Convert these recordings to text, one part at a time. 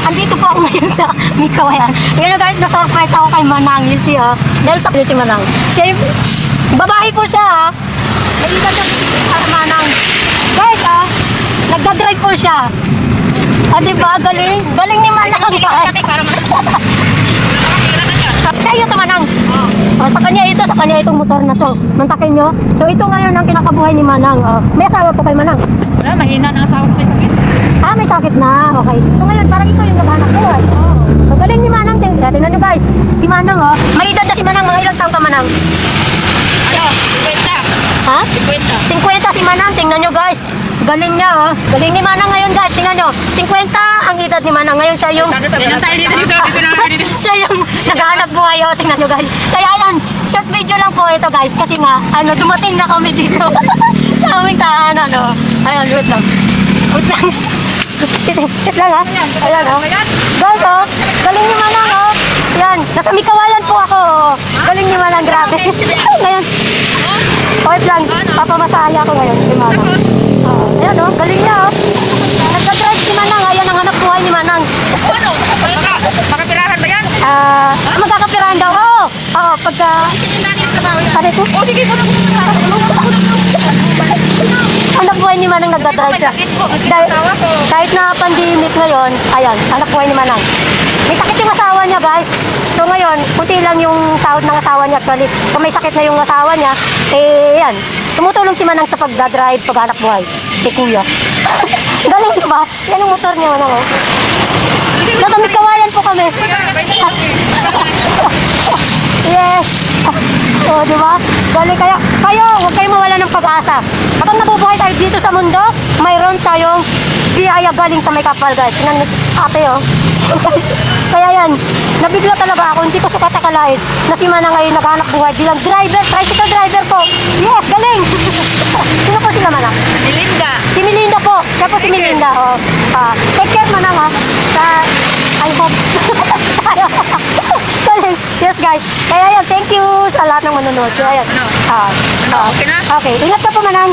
andito po ako ngayon sa Mikawayan. Yun na guys, na-surprise ako kay Manang. You see, dahil sa si Manang. Siya, babae po siya, may edad na si Manang. Guys, nagdadrive po siya. Diba? Galing. Galing ni Manang, guys. Sa iyo ito, Manang. Sa kanya itong motor na to. Mantakin nyo. So ito ngayon ang kinakabuhay ni Manang. May asawa po kay Manang. Wala, mahina na asawa ko, may sakit. May sakit na. Okay. So ngayon, parang ito yung naghahanap ko. So galing ni Manang. Tingnan nyo guys. Si Manang, may edad na si Manang. Mga ilang taong ka, Manang? Ano? 50. Ha? 50. 50 si Manang. Tingnan nyo guys. Galing niya, Galing ni Manang ngayon guys. Tingnan nyo. 50 ang edad ni Manang. Ngayon siya yung... siya yung naghahanap buhay. Tingnan nyo guys. Kaya yan, short video lang po ito guys. Kasi nga, dumating na kami dito. Sa aming tahanan, Ayan, wait lang. Wait lang. Wait lang, Ayan, Guys, galing ni Manang, Yan, nasa Mikawayan po ako, Galing ni Manang, grabe. Ngayon, wait lang, papamasaya ko ngayon si Manang. Ayan, galing niya, Nagka-drive si Manang, ayan ang hanap buhay ni Manang. Ano? Makapirahan ba yan? Magkakapirahan daw, Oo, pagka... Ano ito? Sige po. Anak buhay ni Manang nagdadrive siya. Kahit na pandemic ngayon, ayan, anak buhay ni Manang. May sakit yung asawa niya, guys. So ngayon, kunti lang yung sahod ng asawa niya actually. So may sakit na yung asawa niya. Yan. Tumutulong si Manang sa pagdadrive, pag-anak buhay. Si Kuya. Galing diba? Yan ang motor niya, Manang, Nasa Mikawayan po kami. Yes. Diba? Galing kaya. Kayo, huwag kayong mawala ng pag-asa. Kapag nabubuhay tayo dito sa mundo, mayroon tayong biyaya galing sa may kapal, guys. Tingnan niyo ate, Guys, kaya yan, nabigla talaga ako. Hindi ko sukat akalain na si Manang ngayon naghanap buhay bilang driver, tricycle driver po. Yes, galing. Sino po sila, Manang? Si Linda. Si Melinda po. Siya po si Melinda. Take care, Manang, I hope. Yes, guys. Kaya yan, thank you sa lahat ng manonood. Kaya yan. Okay na? Okay, ingat ka po, Manang.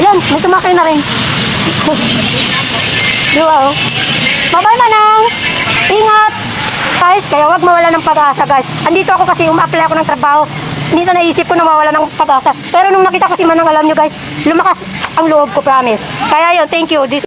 Yan, may sumakay na rin. Diba, Bye-bye, Manang. Ingat. Guys, kaya wag mawala ng pag-asa, guys. Andito ako kasi uma-apply ako ng trabaho. Minsan naisip ko na mawala ng pag-asa. Pero nung nakita ko si Manang, alam nyo, guys, lumakas ang loob ko, promise. Kaya yun, thank you.